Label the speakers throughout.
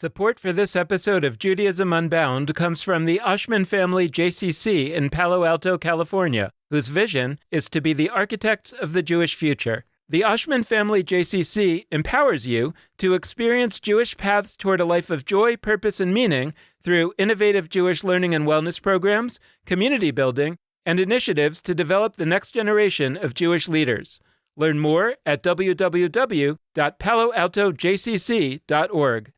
Speaker 1: Support for this episode of Judaism Unbound comes from the Oshman family JCC in Palo Alto, California, whose vision is to be the architects of the Jewish future. The Oshman family JCC empowers you to experience Jewish paths toward a life of joy, purpose, and meaning through innovative Jewish learning and wellness programs, community building, and initiatives to develop the next generation of Jewish leaders. Learn more at www.paloaltojcc.org.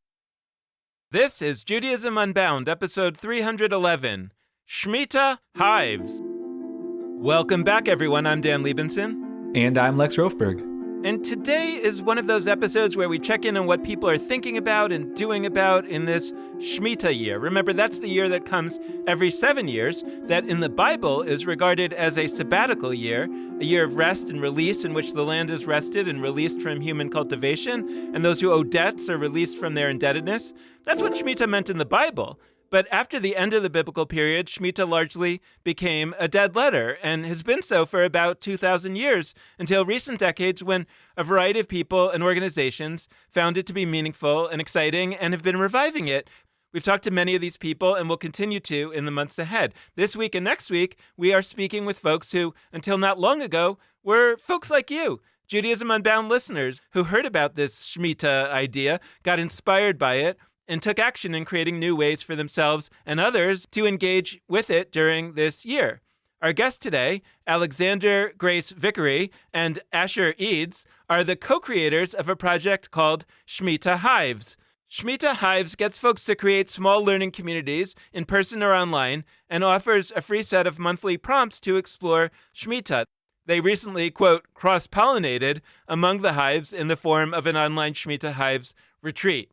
Speaker 1: This is Judaism Unbound, episode 311, Shmita, Hives. Welcome back, everyone. I'm Dan Liebenson.
Speaker 2: And I'm Lex Rofberg.
Speaker 1: And today is one of those episodes where we check in on what people are thinking about and doing about in this Shmita year. Remember, that's the year that comes every 7 years, that in the Bible is regarded as a sabbatical year, a year of rest and release in which the land is rested and released from human cultivation, and those who owe debts are released from their indebtedness. That's what Shmita meant in the Bible. But after the end of the biblical period, Shmita largely became a dead letter and has been so for about 2,000 years until recent decades when a variety of people and organizations found it to be meaningful and exciting and have been reviving it. We've talked to many of these people and will continue to in the months ahead. This week and next week, we are speaking with folks who, until not long ago, were folks like you, Judaism Unbound listeners who heard about this Shmita idea, got inspired by it, and took action in creating new ways for themselves and others to engage with it during this year. Our guests today, Alexander Grace Vickery and Asher Edes, are the co-creators of a project called Shmita Hives. Shmita Hives gets folks to create small learning communities in person or online and offers a free set of monthly prompts to explore Shmita. They recently, quote, cross-pollinated among the hives in the form of an online Shmita Hives retreat.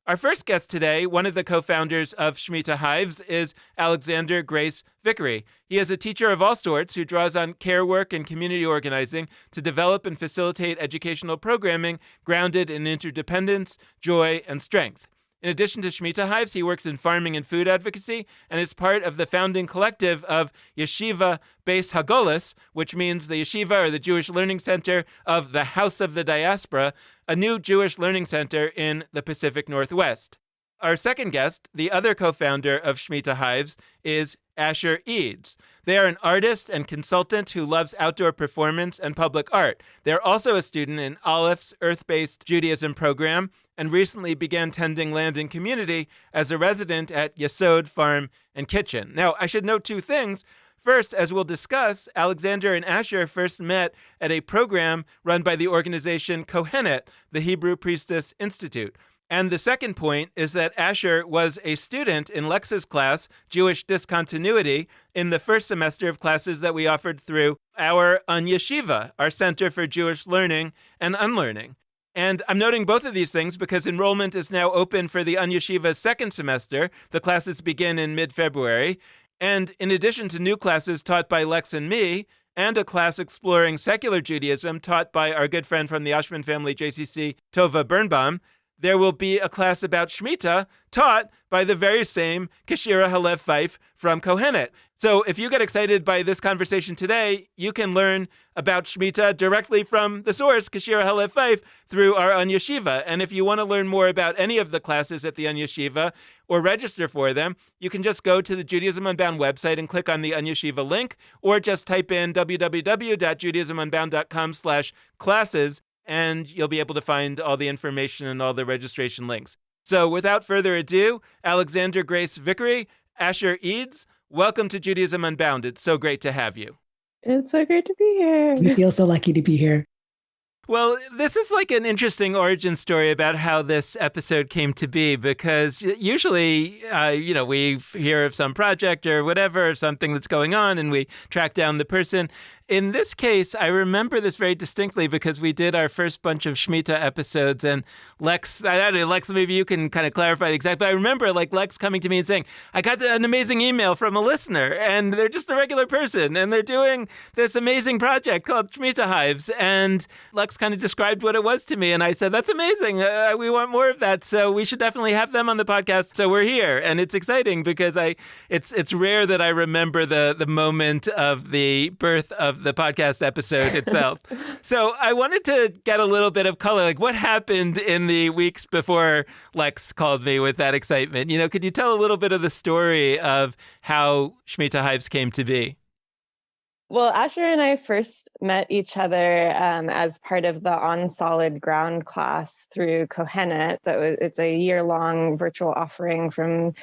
Speaker 1: Our first guest today, one of the co-founders of Shmita Hives, is Alexander Grace Vickery. He is a teacher of all sorts who draws on care work and community organizing to develop and facilitate educational programming grounded in interdependence, joy, and strength. In addition to Shmita Hives, he works in farming and food advocacy and is part of the founding collective of Yeshiva Beis Hagolas, which means the yeshiva or the Jewish Learning Center of the House of the Diaspora, a new Jewish learning center in the Pacific Northwest. Our second guest, the other co-founder of Shmita Hives, is Asher Edes. They are an artist and consultant who loves outdoor performance and public art. They're also a student in Alepht's Earth-Based Judaism program and recently began tending land and community as a resident at Yesod Farm and Kitchen. Now, I should note two things. First, as we'll discuss, Alexander and Asher first met at a program run by the organization Kohenet, the Hebrew Priestess Institute. And the second point is that Asher was a student in Lex's class, Jewish Discontinuity, in the first semester of classes that we offered through our Yeshiva, our Center for Jewish Learning and Unlearning. And I'm noting both of these things because enrollment is now open for the Yeshiva's second semester. The classes begin in mid-February. And in addition to new classes taught by Lex and me, and a class exploring secular Judaism taught by our good friend from the Oshman family JCC, Tova Birnbaum, there will be a class about Shmita taught by the very same Kashira Halev Fife from Kohenet. So if you get excited by this conversation today, you can learn about Shmita directly from the source, Kashira Halev Fife, through our Yeshiva. And if you want to learn more about any of the classes at the Yeshiva or register for them, you can just go to the Judaism Unbound website and click on the Yeshiva link, or just type in www.judaismunbound.com/classes, and you'll be able to find all the information and all the registration links. So without further ado, Alexander Grace Vickery, Asher Edes, welcome to Judaism Unbound. It's so great to have you.
Speaker 3: It's so great to be here.
Speaker 4: We feel so lucky to be here.
Speaker 1: Well, this is like an interesting origin story about how this episode came to be, because usually, we hear of some project or whatever, or something that's going on, and we track down the person. In this case, I remember this very distinctly because we did our first bunch of Shmita episodes, and Lex, maybe you can kind of clarify the exact, but I remember Lex coming to me and saying, I got an amazing email from a listener, and they're just a regular person, and they're doing this amazing project called Shmita Hives, and Lex kind of described what it was to me, and I said, that's amazing, we want more of that, so we should definitely have them on the podcast, so we're here, and it's exciting because it's rare that I remember the moment of the birth of of the podcast episode itself. So I wanted to get a little bit of color. Like, what happened in the weeks before Lex called me with that excitement? Could you tell a little bit of the story of how Shmita Hives came to be?
Speaker 3: Well, Asher and I first met each other as part of the On Solid Ground class through Kohenet. It's a year-long virtual offering from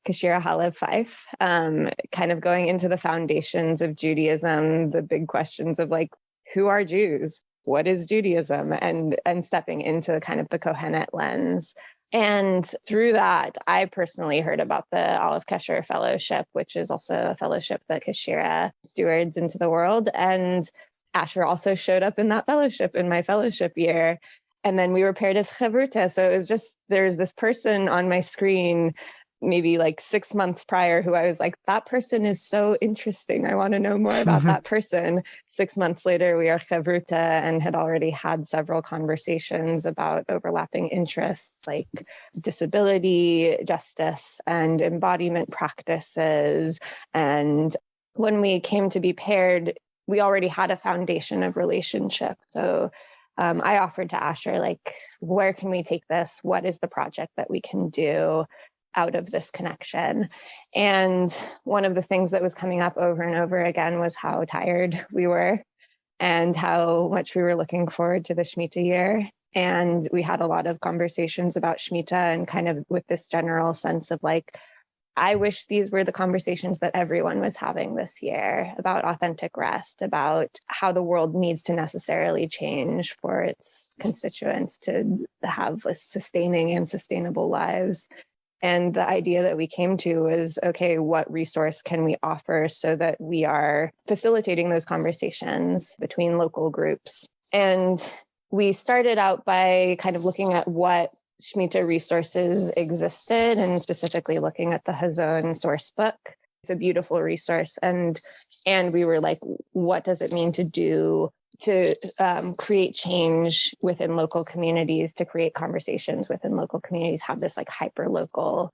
Speaker 3: Kashira Halev Fife, kind of going into the foundations of Judaism, the big questions of like, who are Jews? What is Judaism? And stepping into kind of the Kohenet lens. And through that, I personally heard about the Olive Kesher Fellowship, which is also a fellowship that Kashira stewards into the world. And Asher also showed up in that fellowship in my fellowship year. And then we were paired as chavruta. So it was just, there's this person on my screen maybe like 6 months prior who I was like, that person is so interesting. I want to know more about that person. 6 months later, we are chavruta and had already had several conversations about overlapping interests like disability, justice, and embodiment practices. And when we came to be paired, we already had a foundation of relationship. So I offered to Asher, like, where can we take this? What is the project that we can do out of this connection? And one of the things that was coming up over and over again was how tired we were and how much we were looking forward to the Shmita year. And we had a lot of conversations about Shmita and kind of with this general sense of like, I wish these were the conversations that everyone was having this year about authentic rest, about how the world needs to necessarily change for its constituents to have sustaining and sustainable lives. And the idea that we came to was, okay, what resource can we offer so that we are facilitating those conversations between local groups? And we started out by kind of looking at what Shmita resources existed, and specifically looking at the Hazon source book. It's a beautiful resource. And we were like, what does it mean to do to create change within local communities, to create conversations within local communities, have this like hyper local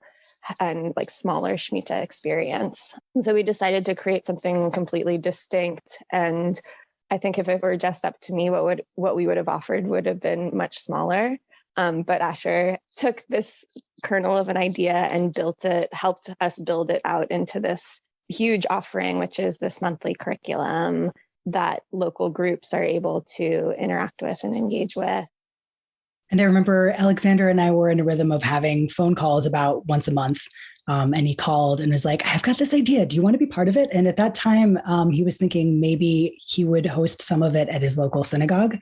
Speaker 3: and like smaller Shmita experience. And so we decided to create something completely distinct. And I think if it were just up to me, what we would have offered would have been much smaller. But Asher took this kernel of an idea and helped us build it out into this huge offering, which is this monthly curriculum that local groups are able to interact with and engage with.
Speaker 2: And I remember Alexander and I were in a rhythm of having phone calls about once a month. And he called and was like, I've got this idea. Do you want to be part of it? And at that time, he was thinking maybe he would host some of it at his local synagogue.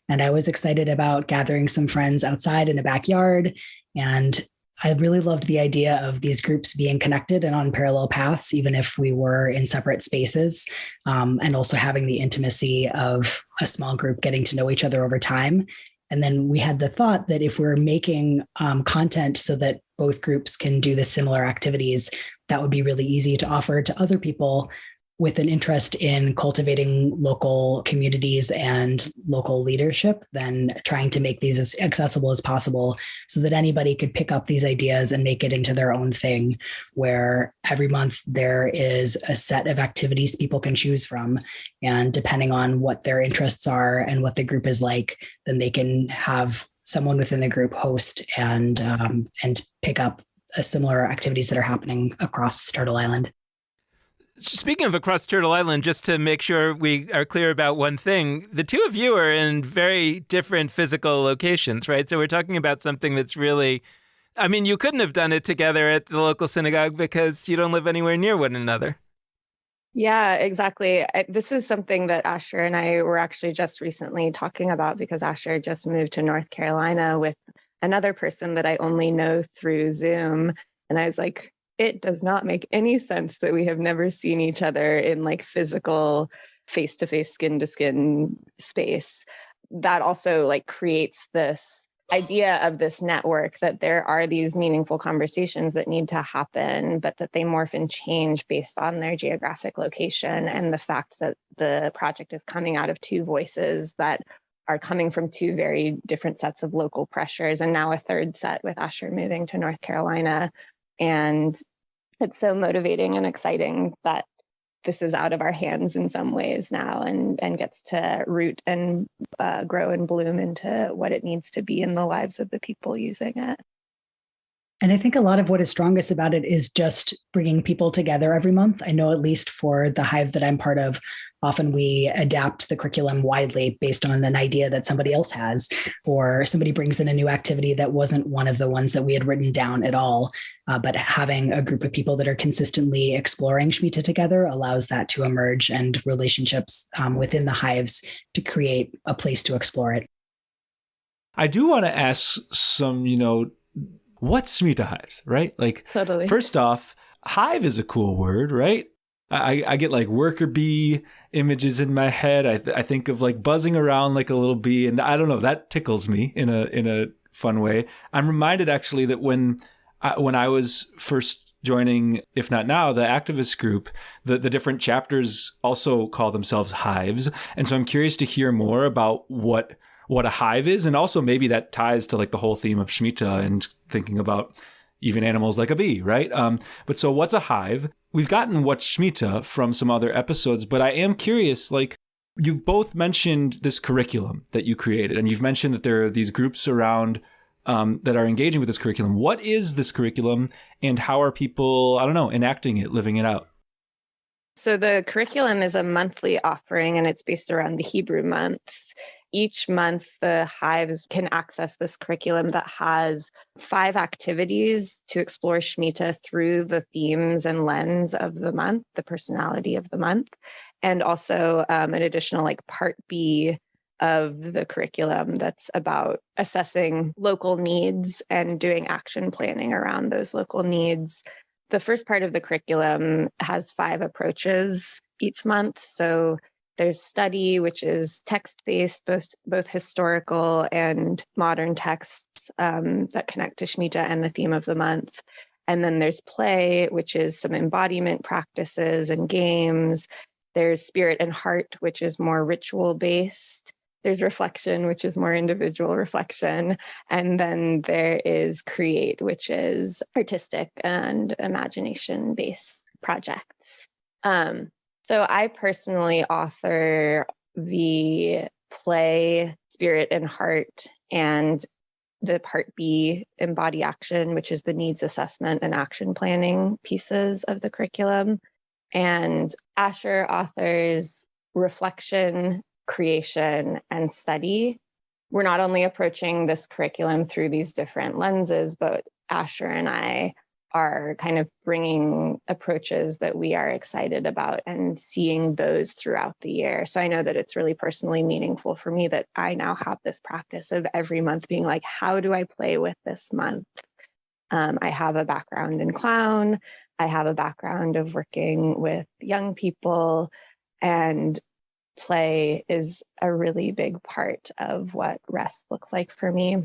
Speaker 2: And I was excited about gathering some friends outside in a backyard. And I really loved the idea of these groups being connected and on parallel paths, even if we were in separate spaces, and also having the intimacy of a small group getting to know each other over time. And then we had the thought that if we're making content so that both groups can do the similar activities, that would be really easy to offer to other people with an interest in cultivating local communities and local leadership, than trying to make these as accessible as possible so that anybody could pick up these ideas and make it into their own thing, where every month there is a set of activities people can choose from. And depending on what their interests are and what the group is like, then they can have someone within the group host and pick up similar activities that are happening across Turtle Island.
Speaker 1: Speaking of across Turtle Island, just to make sure we are clear about one thing, the two of you are in very different physical locations, right? So we're talking about something that's really, I mean, you couldn't have done it together at the local synagogue because you don't live anywhere near one another.
Speaker 3: Yeah, exactly. This is something that Asher and I were actually just recently talking about, because Asher just moved to North Carolina with another person that I only know through Zoom. And I was like, it does not make any sense that we have never seen each other in like physical, face-to-face, skin-to-skin space. That also like creates this idea of this network, that there are these meaningful conversations that need to happen, but that they morph and change based on their geographic location, and the fact that the project is coming out of two voices that are coming from two very different sets of local pressures, and now a third set with Asher moving to North Carolina. And it's so motivating and exciting that this is out of our hands in some ways now, and gets to root and grow and bloom into what it needs to be in the lives of the people using it.
Speaker 2: And I think a lot of what is strongest about it is just bringing people together every month. I know, at least for the Hive that I'm part of, often we adapt the curriculum widely based on an idea that somebody else has, or somebody brings in a new activity that wasn't one of the ones that we had written down at all. But having a group of people that are consistently exploring Shmita together allows that to emerge, and relationships within the Hives to create a place to explore it.
Speaker 4: I do want to ask some, what's Shmita Hives, right? Like,
Speaker 3: Totally.
Speaker 4: First off, hive is a cool word, right? I get like worker bee images in my head. I think of like buzzing around like a little bee, and I don't know, that tickles me in a fun way. I'm reminded actually that when I was first joining, if not now, the activist group, the different chapters also call themselves hives, and so I'm curious to hear more about what a hive is, and also maybe that ties to like the whole theme of Shmita and thinking about even animals like a bee, right? But so what's a hive? We've gotten what's Shmita from some other episodes, but I am curious, like, you've both mentioned this curriculum that you created, and you've mentioned that there are these groups around that are engaging with this curriculum. What is this curriculum, and how are people, I don't know, enacting it, living it out?
Speaker 3: So the curriculum is a monthly offering, and it's based around the Hebrew months. Each month, the Hives can access this curriculum that has 5 activities to explore Shmita through the themes and lens of the month, the personality of the month, and also an additional like part B of the curriculum that's about assessing local needs and doing action planning around those local needs. The first part of the curriculum has 5 approaches each month. So there's study, which is text-based, both historical and modern texts that connect to Shmita and the theme of the month. And then there's play, which is some embodiment practices and games. There's spirit and heart, which is more ritual-based. There's reflection, which is more individual reflection. And then there is create, which is artistic and imagination-based projects. So I personally author the play, spirit and heart, and the part B, embody action, which is the needs assessment and action planning pieces of the curriculum. And Asher authors reflection, creation, and study. We're not only approaching this curriculum through these different lenses, but Asher and I are kind of bringing approaches that we are excited about and seeing those throughout the year. So I know that it's really personally meaningful for me that I now have this practice of every month being like, how do I play with this month? I have a background in clown. I have a background of working with young people, and play is a really big part of what rest looks like for me.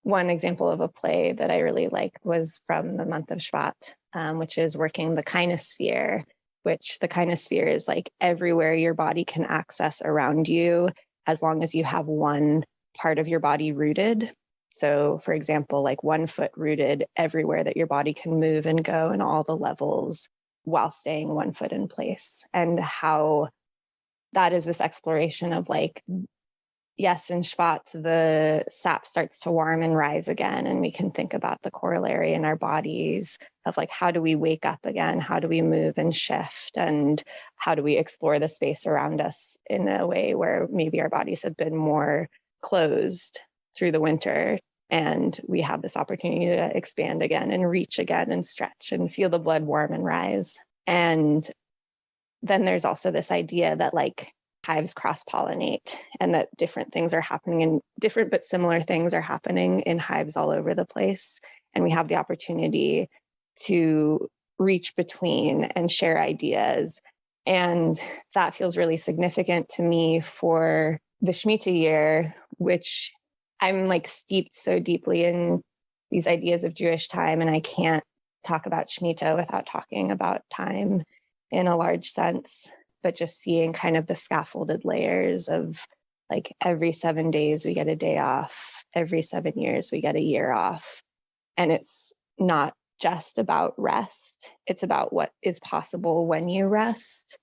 Speaker 3: One example of a play that I really liked was from the month of Shvat, which is working the kinosphere, which the kinosphere is like everywhere your body can access around you, as long as you have one part of your body rooted. So, for example, like 1 foot rooted everywhere that your body can move and go in all the levels while staying 1 foot in place. And how that is this exploration of like, yes, in Shvat, the sap starts to warm and rise again. And we can think about the corollary in our bodies of like, how do we wake up again? How do we move and shift? And how do we explore the space around us in a way where maybe our bodies have been more closed through the winter, and we have this opportunity to expand again and reach again and stretch and feel the blood warm and rise. And then there's also this idea that like hives cross-pollinate, and that different things are happening, and different but similar things are happening in hives all over the place. And we have the opportunity to reach between and share ideas. And that feels really significant to me for the Shmita year, which I'm like steeped so deeply in these ideas of Jewish time, and I can't talk about Shmita without talking about time in a large sense, but just seeing kind of the scaffolded layers of like every 7 days we get a day off, every 7 years we get a year off. And it's not just about rest, it's about what is possible when you rest.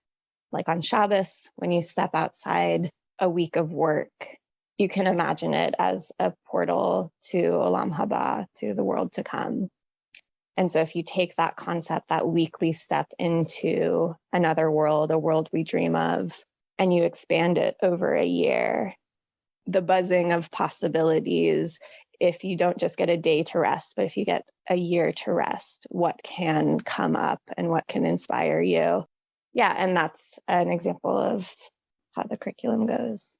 Speaker 3: like on Shabbos, when you step outside a week of work, you can imagine it as a portal to Olam Haba, to the world to come. And so if you take that concept, that weekly step into another world, a world we dream of, and you expand it over a year, the buzzing of possibilities, if you don't just get a day to rest, but if you get a year to rest, what can come up and what can inspire you? Yeah, and that's an example of how the curriculum goes.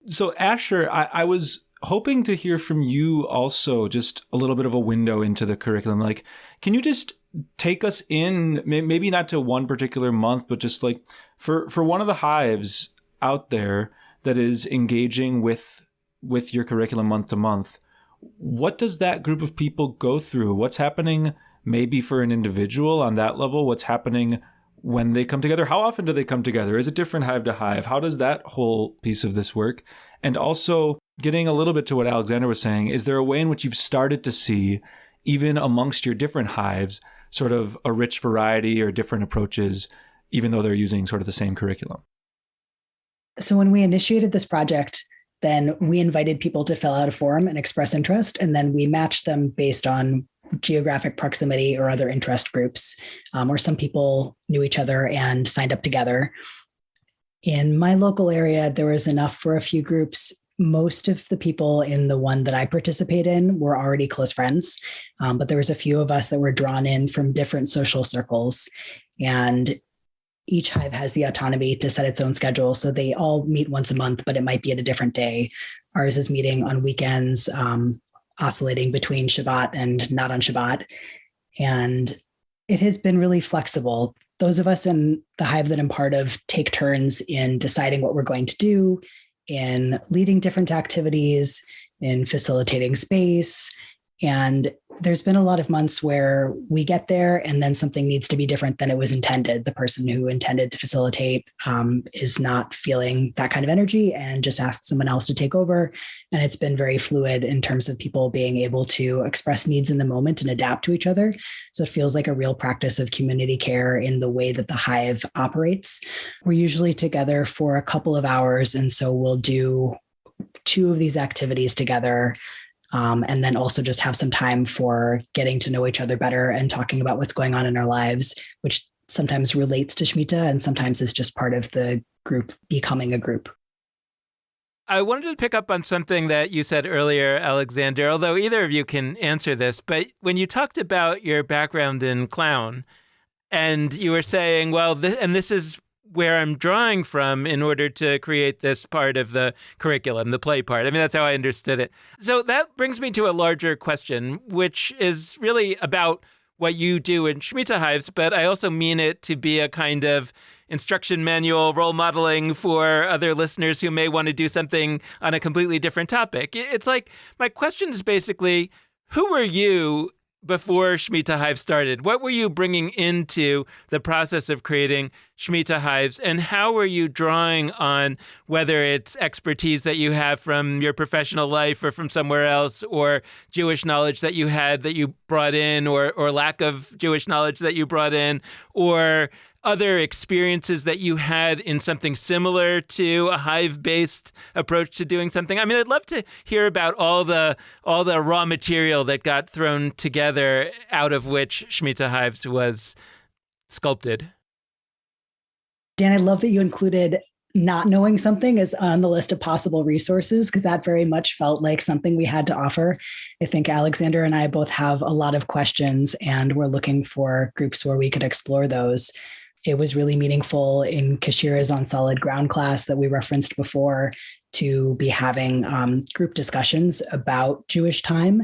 Speaker 4: So Asher, I was hoping to hear from you also, just a little bit of a window into the curriculum. Like, can you just take us in, maybe not to one particular month, but just like for one of the hives out there that is engaging with your curriculum month to month, what does that group of people go through? What's happening maybe for an individual on that level? What's happening when they come together? How often do they come together? Is it different hive to hive? How does that whole piece of this work? And also getting a little bit to what Alexander was saying, is there a way in which you've started to see, even amongst your different hives, sort of a rich variety or different approaches, even though they're using sort of the same curriculum?
Speaker 2: So when we initiated this project, then we invited people to fill out a form and express interest, and then we matched them based on geographic proximity or other interest groups, or some people knew each other and signed up together. In my local area, there was enough for a few groups. Most of the people in the one that I participate in were already close friends, but there was a few of us that were drawn in from different social circles, and each hive has the autonomy to set its own schedule. So they all meet once a month, but it might be at a different day. Ours is meeting on weekends, oscillating between Shabbat and not on Shabbat. And it has been really flexible. Those of us in the hive that I'm part of take turns in deciding what we're going to do, in leading different activities, in facilitating space. And there's been a lot of months where we get there and then something needs to be different than it was intended. The person who intended to facilitate is not feeling that kind of energy and just asks someone else to take over. And it's been very fluid in terms of people being able to express needs in the moment and adapt to each other. So it feels like a real practice of community care in the way that the hive operates. We're usually together for a couple of hours. And so we'll do 2 of these activities together. And then also just have some time for getting to know each other better and talking about what's going on in our lives, which sometimes relates to Shmita and sometimes is just part of the group becoming a group.
Speaker 1: I wanted to pick up on something that you said earlier, Alexander, although either of you can answer this, but when you talked about your background in clown and you were saying, well, this is where I'm drawing from in order to create this part of the curriculum, the play part. I mean, that's how I understood it. So that brings me to a larger question, which is really about what you do in Shmita hives, but I also mean it to be a kind of instruction manual, role modeling for other listeners who may want to do something on a completely different topic. It's like, my question is basically, who were you before Shmita Hive started? What were you bringing into the process of creating Shmita Hives, and how were you drawing on whether it's expertise that you have from your professional life or from somewhere else, or Jewish knowledge that you had that you brought in, or lack of Jewish knowledge that you brought in, or other experiences that you had in something similar to a hive-based approach to doing something? I mean, I'd love to hear about all the raw material that got thrown together out of which Shmita Hives was sculpted.
Speaker 2: Dan, I love that you included not knowing something as on the list of possible resources, because that very much felt like something we had to offer. I think Alexander and I both have a lot of questions, and we're looking for groups where we could explore those. It was really meaningful in Kashira's On Solid Ground class that we referenced before to be having group discussions about Jewish time.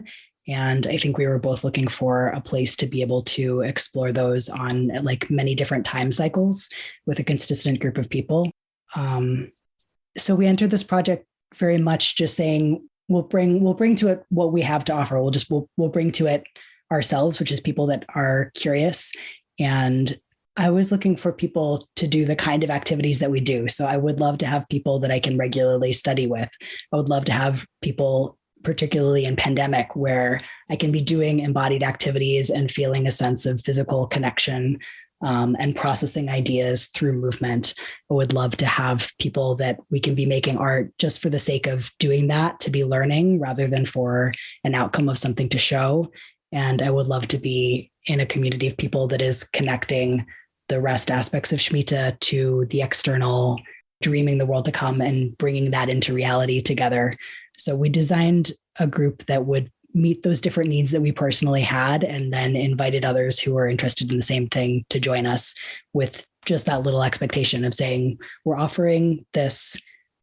Speaker 2: And I think we were both looking for a place to be able to explore those on like many different time cycles with a consistent group of people. So we entered this project very much just saying, we'll bring to it what we have to offer. We'll bring to it ourselves, which is people that are curious. And I was looking for people to do the kind of activities that we do. So I would love to have people that I can regularly study with. I would love to have people, particularly in pandemic, where I can be doing embodied activities and feeling a sense of physical connection and processing ideas through movement. I would love to have people that we can be making art just for the sake of doing that, to be learning rather than for an outcome of something to show. And I would love to be in a community of people that is connecting the rest aspects of Shmita to the external, dreaming the world to come and bringing that into reality together. So we designed a group that would meet those different needs that we personally had, and then invited others who were interested in the same thing to join us, with just that little expectation of saying, we're offering this,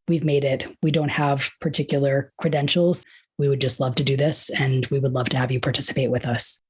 Speaker 2: we've made it, we don't have particular credentials, we would just love to do this, and we would love to have you participate with us.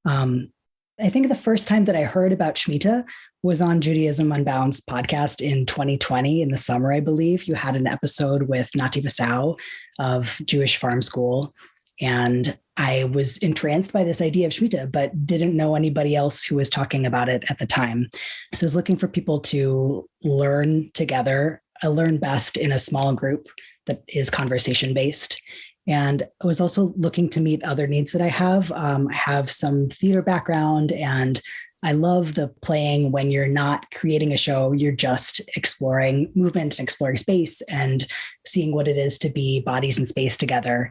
Speaker 2: I think the first time that I heard about Shmita was on Judaism Unbound's podcast in 2020, in the summer, I believe. You had an episode with Nati Vassau of Jewish Farm School. And I was entranced by this idea of Shmita, but didn't know anybody else who was talking about it at the time. So I was looking for people to learn together. I learn best in a small group that is conversation-based. And I was also looking to meet other needs that I have. I have some theater background, and I love the playing when you're not creating a show, you're just exploring movement and exploring space and seeing what it is to be bodies in space together.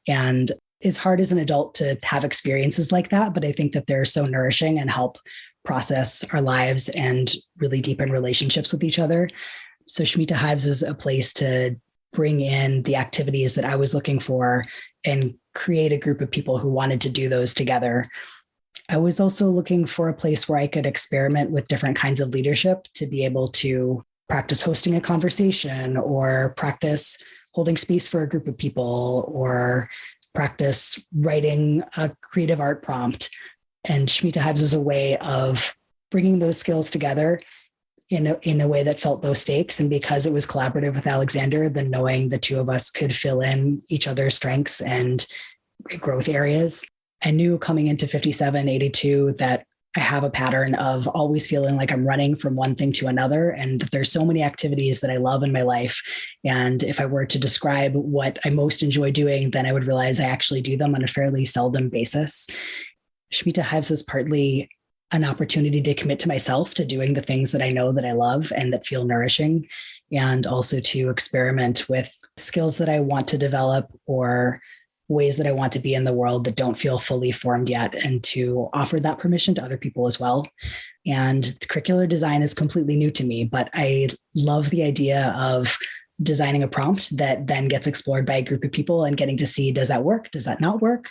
Speaker 2: And it's hard as an adult to have experiences like that, but I think that they're so nourishing and help process our lives and really deepen relationships with each other. So Shmita Hives is a place to bring in the activities that I was looking for and create a group of people who wanted to do those together. I was also looking for a place where I could experiment with different kinds of leadership, to be able to practice hosting a conversation, or practice holding space for a group of people, or practice writing a creative art prompt. And Shmita Hives was a way of bringing those skills together in a way that felt low stakes. And because it was collaborative with Alexander, then knowing the two of us could fill in each other's strengths and growth areas. I knew coming into 5782 that I have a pattern of always feeling like I'm running from one thing to another, and that there's so many activities that I love in my life. And if I were to describe what I most enjoy doing, then I would realize I actually do them on a fairly seldom basis. Shmita Hives was partly an opportunity to commit to myself, to doing the things that I know that I love and that feel nourishing, and also to experiment with skills that I want to develop or ways that I want to be in the world that don't feel fully formed yet, and to offer that permission to other people as well. And curricular design is completely new to me, but I love the idea of designing a prompt that then gets explored by a group of people and getting to see, does that work? Does that not work?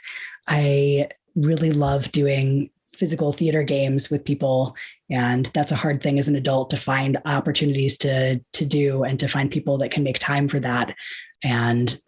Speaker 2: I really love doing physical theater games with people. And that's a hard thing as an adult, to find opportunities to do, and to find people that can make time for that. And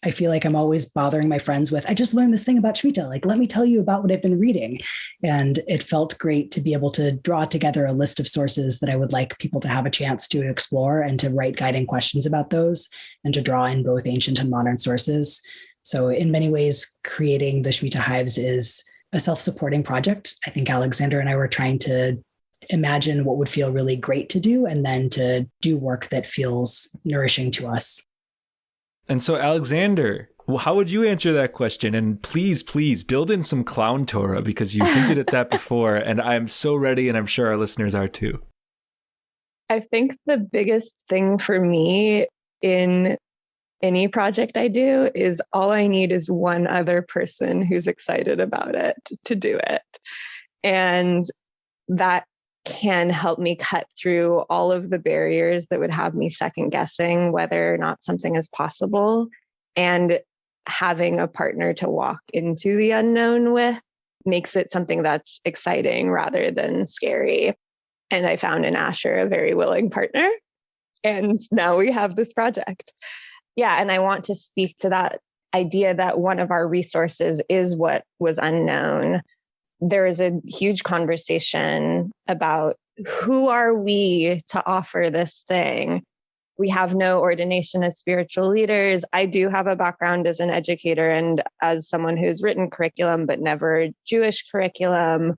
Speaker 2: I feel like I'm always bothering my friends with, I just learned this thing about Shmita, like, let me tell you about what I've been reading. And it felt great to be able to draw together a list of sources that I would like people to have a chance to explore, and to write guiding questions about those, and to draw in both ancient and modern sources. So in many ways, creating the Shmita Hives is a self-supporting project. I think Alexander and I were trying to imagine what would feel really great to do, and then to do work that feels nourishing to us.
Speaker 4: And so, Alexander, how would you answer that question? And please build in some clown Torah, because you hinted at that before, and I'm so ready, and I'm sure our listeners are too.
Speaker 3: I think the biggest thing for me in any project I do is all I need is one other person who's excited about it to do it. And that can help me cut through all of the barriers that would have me second guessing whether or not something is possible. And having a partner to walk into the unknown with makes it something that's exciting rather than scary. And I found in Asher a very willing partner. And now we have this project. Yeah, and I want to speak to that idea that one of our resources is what was unknown. There is a huge conversation about who are we to offer this thing. We have no ordination as spiritual leaders. I do have a background as an educator and as someone who's written curriculum, but never Jewish curriculum.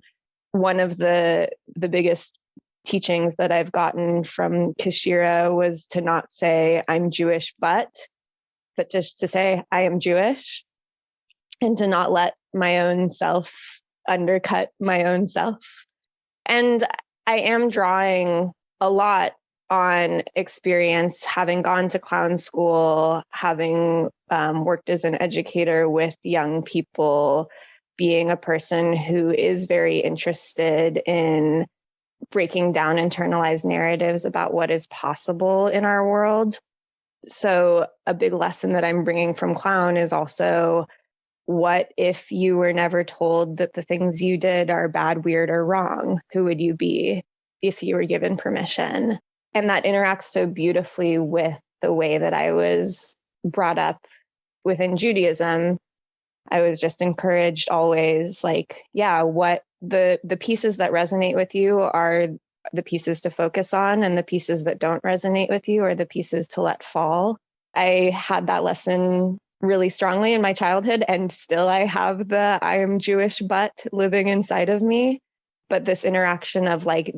Speaker 3: One of the biggest teachings that I've gotten from Kashira was to not say I'm Jewish, but just to say I am Jewish, and to not let my own self undercut my own self. And I am drawing a lot on experience, having gone to clown school, having worked as an educator with young people, being a person who is very interested in breaking down internalized narratives about what is possible in our world. So a big lesson that I'm bringing from clown is also, what if you were never told that the things you did are bad, weird, or wrong? Who would you be if you were given permission? And that interacts so beautifully with the way that I was brought up within Judaism. I was just encouraged always, like, yeah, what the pieces that resonate with you are the pieces to focus on, and the pieces that don't resonate with you are the pieces to let fall. I had that lesson really strongly in my childhood, and still I have the I am Jewish but living inside of me. But this interaction of like,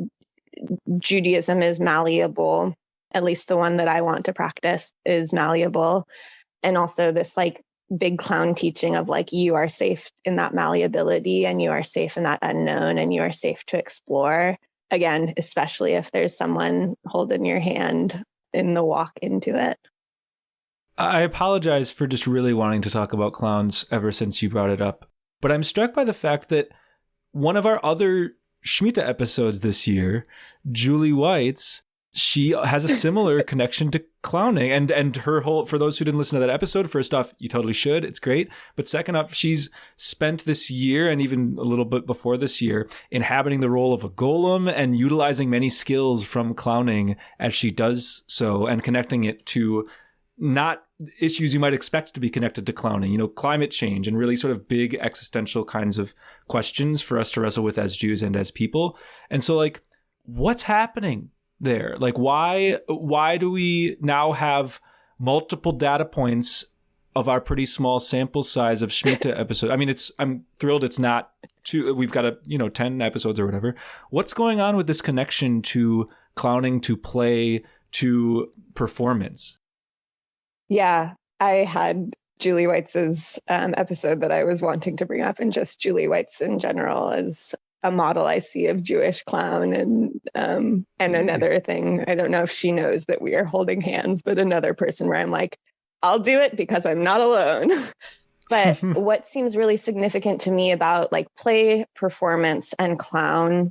Speaker 3: Judaism is malleable, at least the one that I want to practice is malleable. And also this like big clown teaching of like, you are safe in that malleability, and you are safe in that unknown, and you are safe to explore. Again, especially if there's someone holding your hand in the walk into it.
Speaker 4: I apologize for just really wanting to talk about clowns ever since you brought it up, but I'm struck by the fact that one of our other Shmita episodes this year, Julie White's, she has a similar connection to clowning, and her whole, for those who didn't listen to that episode, first off, you totally should, it's great. But second off, she's spent this year and even a little bit before this year inhabiting the role of a golem and utilizing many skills from clowning as she does so, and connecting it to not issues you might expect to be connected to clowning, you know, climate change and really sort of big existential kinds of questions for us to wrestle with as Jews and as people. And so like, what's happening there? Like, why do we now have multiple data points of our pretty small sample size of Shmita episode? I mean, I'm thrilled it's not we've got 10 episodes or whatever. What's going on with this connection to clowning, to play, to performance?
Speaker 3: Yeah, I had Julie White's episode that I was wanting to bring up, and just Julie White's in general as a model I see of Jewish clown. And another thing, I don't know if she knows that we are holding hands, but another person where I'm like, I'll do it because I'm not alone. But what seems really significant to me about like play, performance, and clown,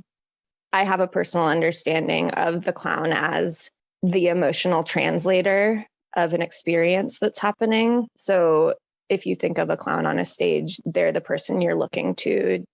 Speaker 3: I have a personal understanding of the clown as the emotional translator of an experience that's happening. So if you think of a clown on a stage, they're the person you're looking to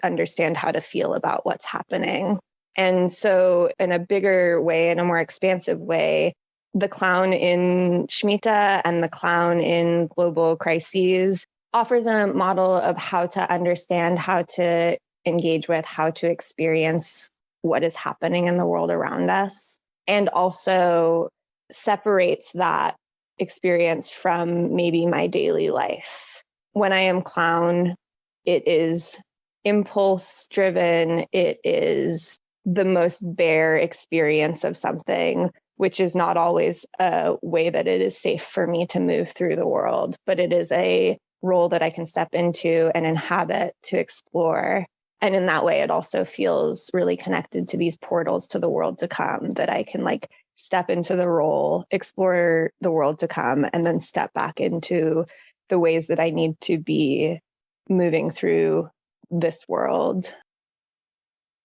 Speaker 3: understand how to feel about what's happening. And so in a bigger way, in a more expansive way, the clown in Shmita and the clown in global crises offers a model of how to understand, how to engage with, how to experience what is happening in the world around us, and also separates that experience from maybe my daily life. When I am clown, it is impulse driven. It is the most bare experience of something, which is not always a way that it is safe for me to move through the world, but it is a role that I can step into and inhabit to explore. And in that way, it also feels really connected to these portals to the world to come, that I can like step into the role, explore the world to come, and then step back into the ways that I need to be moving through this world.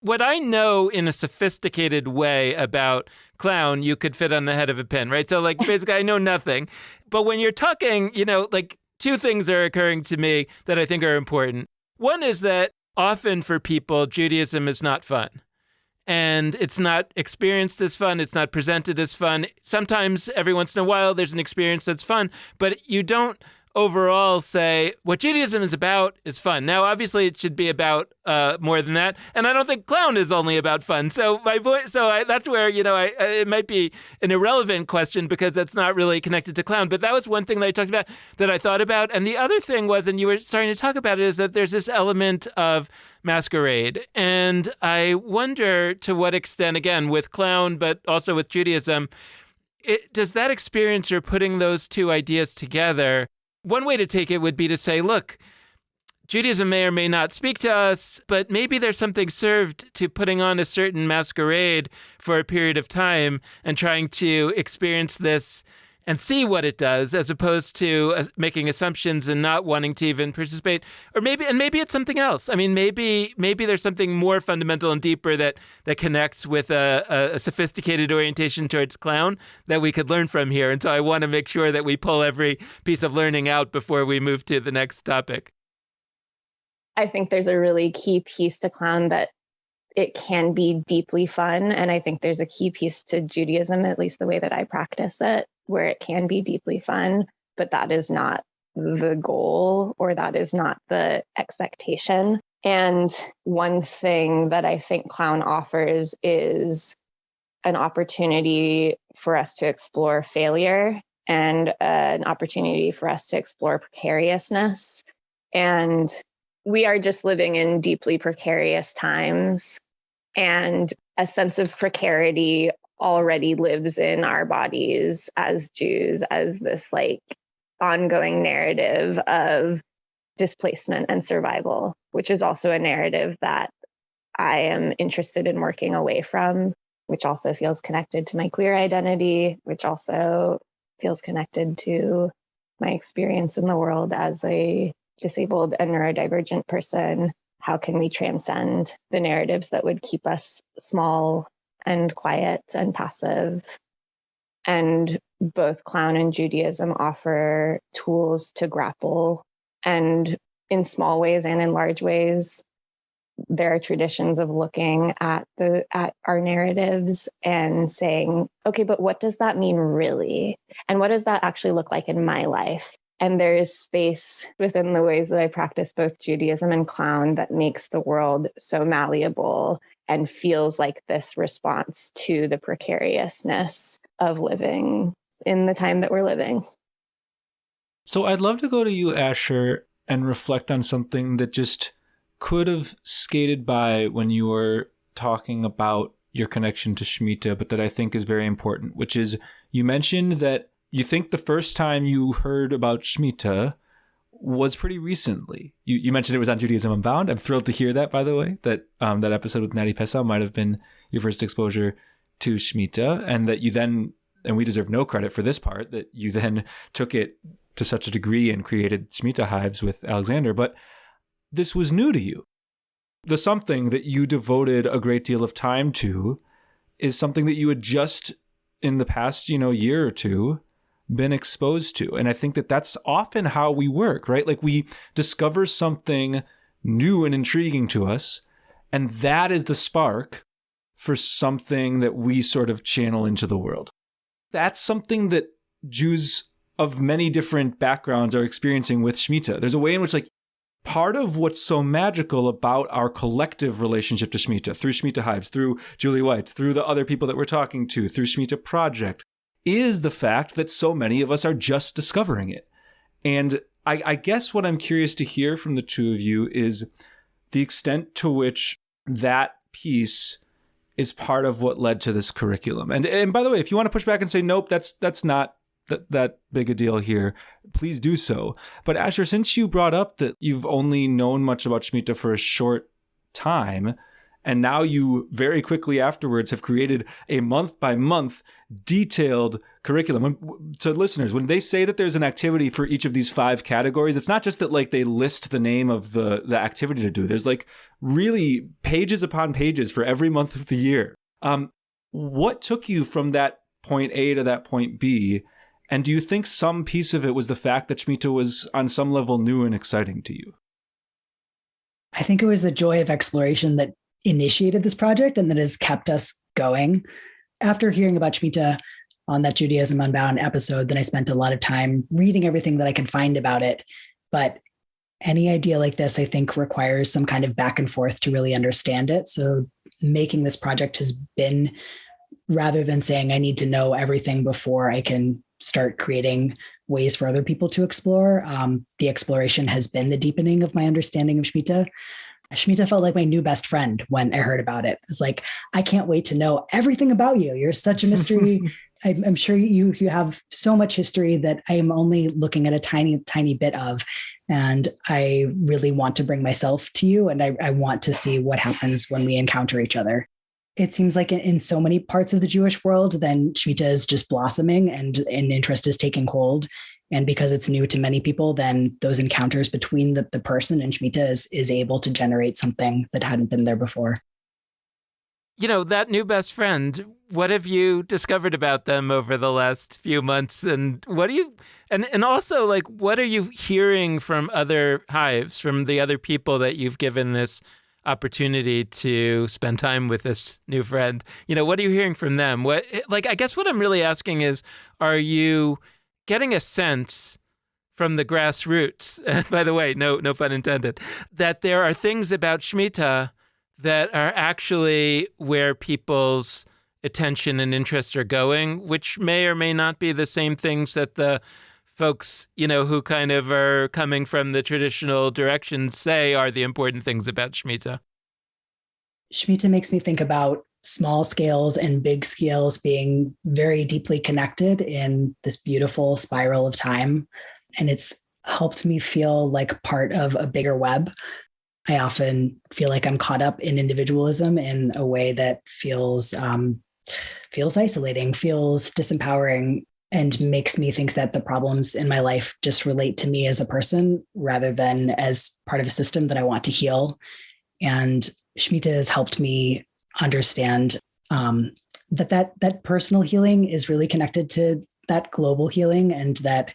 Speaker 1: What I know in a sophisticated way about clown, you could fit on the head of a pin, right? So like basically I know nothing. But when you're talking, like two things are occurring to me that I think are important. One is that often for people, Judaism is not fun. And it's not experienced as fun. It's not presented as fun. Sometimes every once in a while, there's an experience that's fun, but you don't overall say what Judaism is about is fun. Now, obviously, it should be about more than that. And I don't think clown is only about fun. So that's where, it might be an irrelevant question because that's not really connected to clown. But that was one thing that I talked about, that I thought about. And the other thing was, and you were starting to talk about it, is that there's this element of masquerade. And I wonder to what extent, again, with clown, but also with Judaism, does that experience or putting those two ideas together, one way to take it would be to say, look, Judaism may or may not speak to us, but maybe there's something served to putting on a certain masquerade for a period of time and trying to experience this and see what it does, as opposed to making assumptions and not wanting to even participate. Or maybe it's something else. I mean, maybe there's something more fundamental and deeper that connects with a sophisticated orientation towards clown that we could learn from here. And so I want to make sure that we pull every piece of learning out before we move to the next topic.
Speaker 3: I think there's a really key piece to clown that it can be deeply fun. And I think there's a key piece to Judaism, at least the way that I practice it, where it can be deeply fun, but that is not the goal, or that is not the expectation. And one thing that I think clown offers is an opportunity for us to explore failure and an opportunity for us to explore precariousness. And we are just living in deeply precarious times, and a sense of precarity already lives in our bodies as Jews, as this like ongoing narrative of displacement and survival, which is also a narrative that I am interested in working away from, which also feels connected to my queer identity, which also feels connected to my experience in the world as a disabled and neurodivergent person. How can we transcend the narratives that would keep us small and quiet and passive? And both clown and Judaism offer tools to grapple, and in small ways and in large ways, there are traditions of looking at our narratives and saying, okay, but what does that mean really? And what does that actually look like in my life? And there is space within the ways that I practice both Judaism and clown that makes the world so malleable and feels like this response to the precariousness of living in the time that we're living.
Speaker 4: So I'd love to go to you, Asher, and reflect on something that just could have skated by when you were talking about your connection to Shmita, but that I think is very important, which is you mentioned that you think the first time you heard about Shmita was pretty recently. You mentioned it was on Judaism Unbound. I'm thrilled to hear that, by the way, that that episode with Natty Pessah might have been your first exposure to Shmita, and that you then, and we deserve no credit for this part, that you then took it to such a degree and created Shmita Hives with Alexander. But this was new to you. The something that you devoted a great deal of time to is something that you had just in the past, year or two been exposed to. And I think that that's often how we work, right? Like we discover something new and intriguing to us, and that is the spark for something that we sort of channel into the world. That's something that Jews of many different backgrounds are experiencing with Shmita. There's a way in which part of what's so magical about our collective relationship to Shmita, through Shmita Hives, through Julie White, through the other people that we're talking to, through Shmita Project, is the fact that so many of us are just discovering it. And I guess what I'm curious to hear from the two of you is the extent to which that piece is part of what led to this curriculum. And by the way, if you want to push back and say, nope, that's not that big a deal here, please do so. But Asher, since you brought up that you've only known much about Shmita for a short time, and now you very quickly afterwards have created a month-by-month detailed curriculum. To listeners, when they say that there's an activity for each of these 5 categories, it's not just that they list the name of the activity to do. There's really pages upon pages for every month of the year. What took you from that point A to that point B? And do you think some piece of it was the fact that Shmita was on some level new and exciting to you?
Speaker 2: I think it was the joy of exploration that initiated this project and that has kept us going. After hearing about Shmita on that Judaism Unbound episode, then I spent a lot of time reading everything that I could find about it. But any idea like this, I think, requires some kind of back and forth to really understand it. So making this project has been, rather than saying I need to know everything before I can start creating ways for other people to explore, the exploration has been the deepening of my understanding of Shmita. Shmita felt like my new best friend when I heard about it. It was like, I can't wait to know everything about you. You're such a mystery. I'm sure you have so much history that I am only looking at a tiny, tiny bit of. And I really want to bring myself to you. And I want to see what happens when we encounter each other. It seems like in so many parts of the Jewish world, then Shmita is just blossoming and an interest is taking hold. And because it's new to many people, then those encounters between the person and Shmita is able to generate something that hadn't been there before.
Speaker 1: That new best friend, what have you discovered about them over the last few months? And and also, like, what are you hearing from other hives, from the other people that you've given this opportunity to spend time with this new friend? What are you hearing from them? I guess what I'm really asking is, are you getting a sense from the grassroots, by the way, no pun intended, that there are things about Shmita that are actually where people's attention and interest are going, which may or may not be the same things that the folks, who kind of are coming from the traditional direction say are the important things about Shmita?
Speaker 2: Shmita makes me think about small scales and big scales being very deeply connected in this beautiful spiral of time. And it's helped me feel like part of a bigger web. I often feel like I'm caught up in individualism in a way that feels isolating, feels disempowering, and makes me think that the problems in my life just relate to me as a person rather than as part of a system that I want to heal. And Shmita has helped me understand that personal healing is really connected to that global healing, and that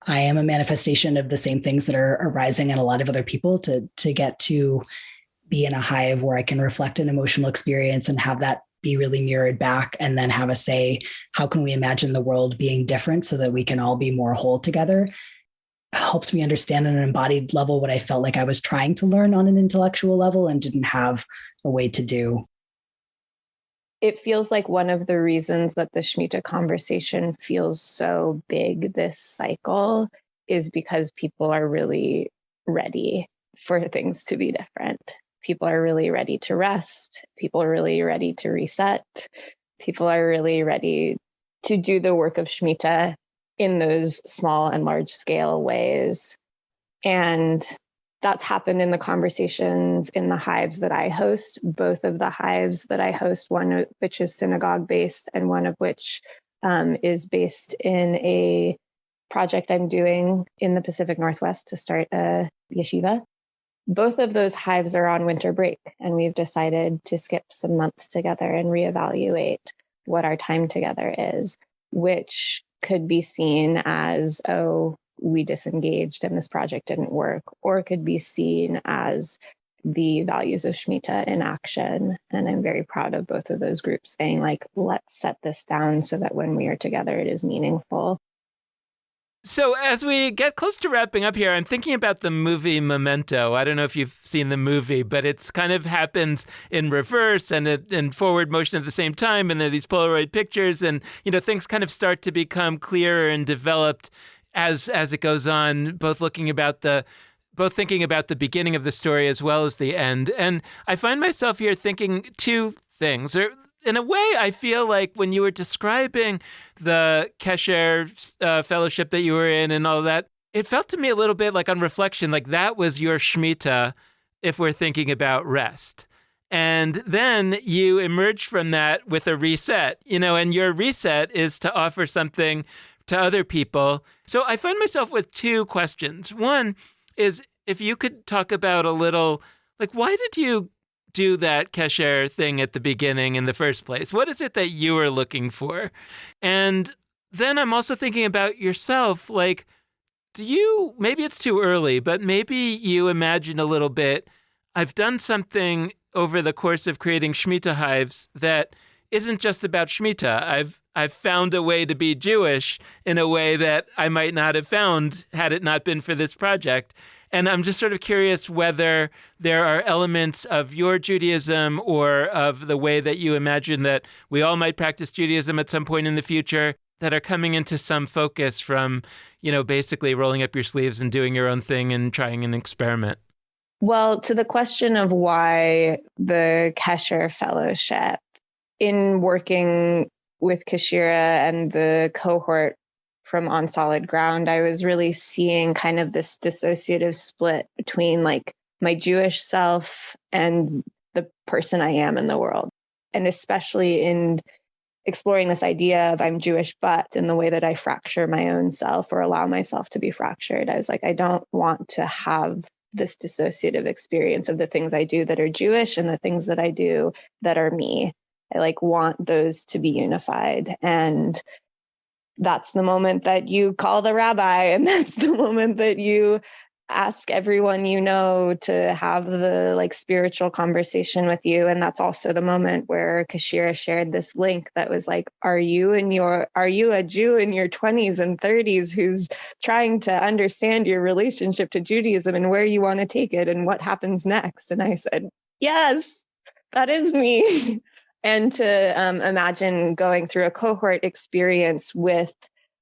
Speaker 2: I am a manifestation of the same things that are arising in a lot of other people to get to be in a hive where I can reflect an emotional experience and have that be really mirrored back, and then have a say, how can we imagine the world being different so that we can all be more whole together? Helped me understand on an embodied level what I felt like I was trying to learn on an intellectual level and didn't have a way to do.
Speaker 3: It feels like one of the reasons that the Shmita conversation feels so big this cycle is because people are really ready for things to be different. People are really ready to rest. People are really ready to reset. People are really ready to do the work of Shmita in those small and large scale ways. And that's happened in the conversations in the hives that I host. Both of the hives that I host, one of which is synagogue based and one of which is based in a project I'm doing in the Pacific Northwest to start a yeshiva. Both of those hives are on winter break, and we've decided to skip some months together and reevaluate what our time together is, which could be seen as, oh, we disengaged and this project didn't work, or it could be seen as the values of Shmita in action. And I'm very proud of both of those groups saying, like, let's set this down so that when we are together, it is meaningful.
Speaker 1: So as we get close to wrapping up here, I'm thinking about the movie Memento. I don't know if you've seen the movie, but it's kind of happens in reverse and in forward motion at the same time. And there are these Polaroid pictures, and things kind of start to become clearer and developed as it goes on, both thinking about the beginning of the story as well as the end. And I find myself here thinking two things. In a way, I feel like when you were describing the Kesher fellowship that you were in and all that, it felt to me a little bit like, on reflection, like that was your Shmita if we're thinking about rest. And then you emerged from that with a reset, and your reset is to offer something to other people. So I find myself with two questions. One is, if you could talk about a little, like, why did you do that Kesher thing at the beginning in the first place? What is it that you were looking for? And then I'm also thinking about yourself, like, maybe it's too early, but maybe you imagine a little bit, I've done something over the course of creating Shmita hives that isn't just about Shmita. I've found a way to be Jewish in a way that I might not have found had it not been for this project. And I'm just sort of curious whether there are elements of your Judaism or of the way that you imagine that we all might practice Judaism at some point in the future that are coming into some focus from, basically rolling up your sleeves and doing your own thing and trying an experiment.
Speaker 3: Well, to the question of why the Kesher Fellowship, in working with Kashira and the cohort from On Solid Ground, I was really seeing kind of this dissociative split between like my Jewish self and the person I am in the world. And especially in exploring this idea of I'm Jewish, but in the way that I fracture my own self or allow myself to be fractured, I was like, I don't want to have this dissociative experience of the things I do that are Jewish and the things that I do that are me. I like want those to be unified. And that's the moment that you call the rabbi, and that's the moment that you ask everyone you know to have the like spiritual conversation with you. And that's also the moment where Kashira shared this link that was like, are you a Jew in your 20s and 30s who's trying to understand your relationship to Judaism and where you want to take it and what happens next? And I said, yes, that is me. And to imagine going through a cohort experience with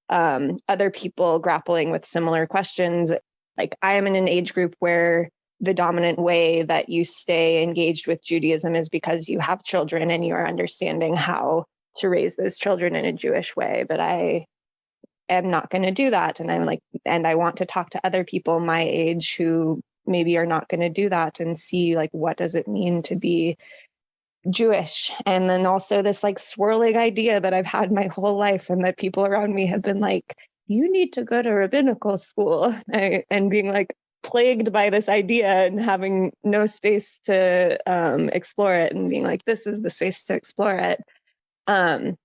Speaker 3: other people grappling with similar questions. Like I am in an age group where the dominant way that you stay engaged with Judaism is because you have children and you are understanding how to raise those children in a Jewish way. But I am not going to do that. And I want to talk to other people my age who maybe are not going to do that and see like, what does it mean to be Jewish? And then also this like swirling idea that I've had my whole life and that people around me have been like, you need to go to rabbinical school, and being like plagued by this idea and having no space to explore it and being like, this is the space to explore it. And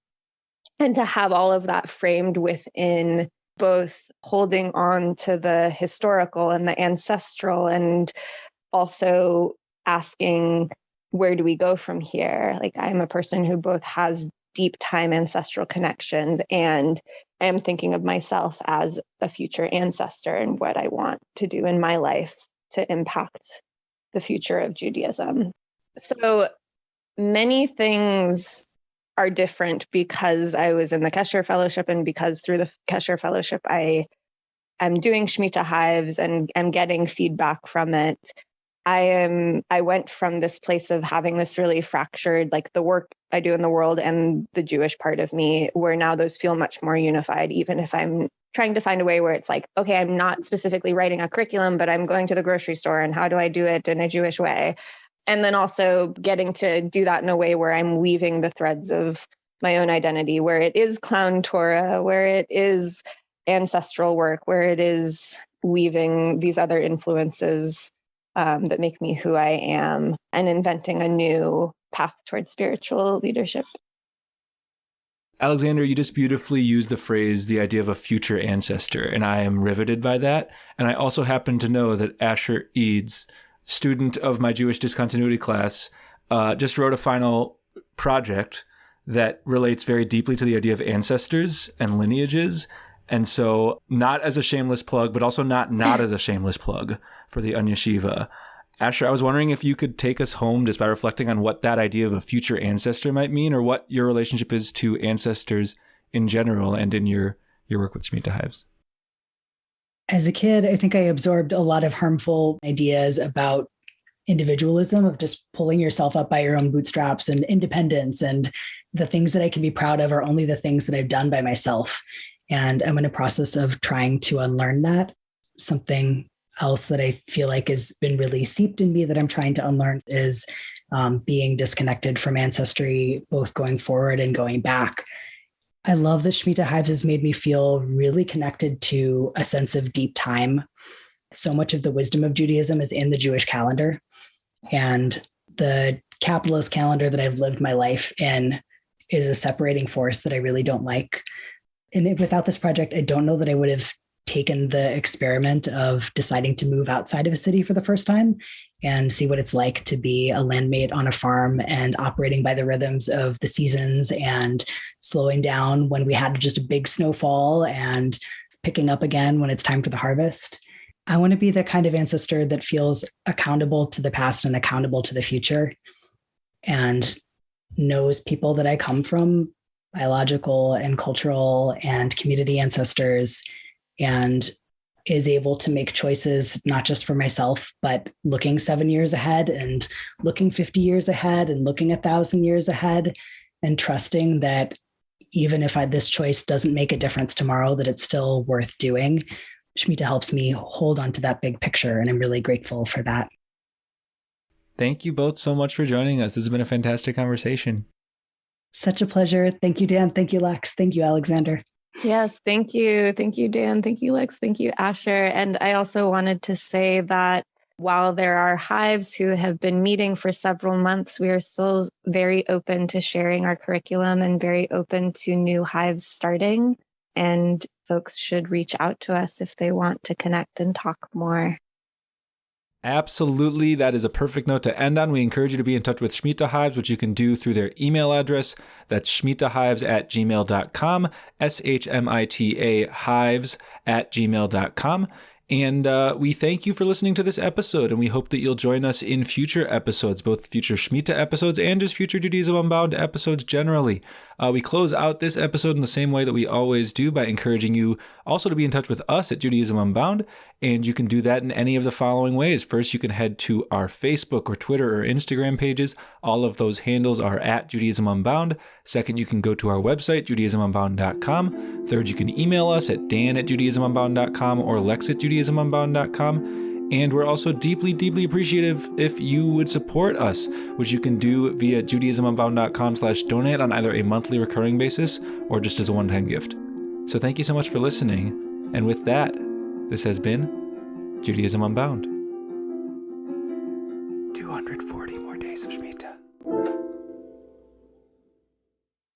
Speaker 3: to have all of that framed within both holding on to the historical and the ancestral and also asking, where do we go from here? Like I'm a person who both has deep time ancestral connections and I am thinking of myself as a future ancestor and what I want to do in my life to impact the future of Judaism. So many things are different because I was in the Kesher Fellowship and because through the Kesher Fellowship, I'm doing Shmita Hives and I'm getting feedback from it. I went from this place of having this really fractured, like the work I do in the world and the Jewish part of me, where now those feel much more unified, even if I'm trying to find a way where it's like, okay, I'm not specifically writing a curriculum, but I'm going to the grocery store and how do I do it in a Jewish way? And then also getting to do that in a way where I'm weaving the threads of my own identity, where it is clown Torah, where it is ancestral work, where it is weaving these other influences that make me who I am and inventing a new path towards spiritual leadership.
Speaker 4: Alexander, you just beautifully used the phrase, the idea of a future ancestor, and I am riveted by that. And I also happen to know that Asher Edes, student of my Jewish discontinuity class, just wrote a final project that relates very deeply to the idea of ancestors and lineages. And so not as a shameless plug, but also not as a shameless plug for the Onion Shiva. Asher, I was wondering if you could take us home just by reflecting on what that idea of a future ancestor might mean, or what your relationship is to ancestors in general and in your work with Shmita Hives.
Speaker 2: As a kid, I think I absorbed a lot of harmful ideas about individualism, of just pulling yourself up by your own bootstraps and independence, and the things that I can be proud of are only the things that I've done by myself. And I'm in a process of trying to unlearn that. Something else that I feel like has been really seeped in me that I'm trying to unlearn is being disconnected from ancestry, both going forward and going back. I love that Shmita Hives has made me feel really connected to a sense of deep time. So much of the wisdom of Judaism is in the Jewish calendar, and the capitalist calendar that I've lived my life in is a separating force that I really don't like. And without this project, I don't know that I would have taken the experiment of deciding to move outside of a city for the first time and see what it's like to be a landmate on a farm and operating by the rhythms of the seasons and slowing down when we had just a big snowfall and picking up again when it's time for the harvest. I want to be the kind of ancestor that feels accountable to the past and accountable to the future, and knows people that I come from, biological and cultural and community ancestors, and is able to make choices, not just for myself, but looking 7 years ahead and looking 50 years ahead and looking 1,000 years ahead, and trusting that even if this choice doesn't make a difference tomorrow, that it's still worth doing. Shmita helps me hold on to that big picture, and I'm really grateful for that.
Speaker 4: Thank you both so much for joining us. This has been a fantastic conversation.
Speaker 2: Such a pleasure. Thank you, Dan. Thank you, Lex. Thank you, Alexander.
Speaker 3: Yes, thank you. Thank you, Dan. Thank you, Lex. Thank you, Asher. And I also wanted to say that while there are Hives who have been meeting for several months, we are still very open to sharing our curriculum and very open to new Hives starting. And folks should reach out to us if they want to connect and talk more.
Speaker 4: Absolutely. That is a perfect note to end on. We encourage you to be in touch with Shmita Hives, which you can do through their email address. That's shmitahives@gmail.com, SHMITA hives@gmail.com. And we thank you for listening to this episode, and we hope that you'll join us in future episodes, both future Shmita episodes and just future Judaism Unbound episodes generally. We close out this episode in the same way that we always do, by encouraging you also to be in touch with us at Judaism Unbound, and you can do that in any of the following ways. First, you can head to our Facebook or Twitter or Instagram pages. All of those handles are at Judaism Unbound. Second, you can go to our website, judaismunbound.com. Third, you can email us at dan@judaismunbound.com or lex@judaismunbound.com. And we're also deeply, deeply appreciative if you would support us, which you can do via judaismunbound.com/donate on either a monthly recurring basis or just as a one-time gift. So thank you so much for listening. And with that, this has been Judaism Unbound. 240 more days of Shmita.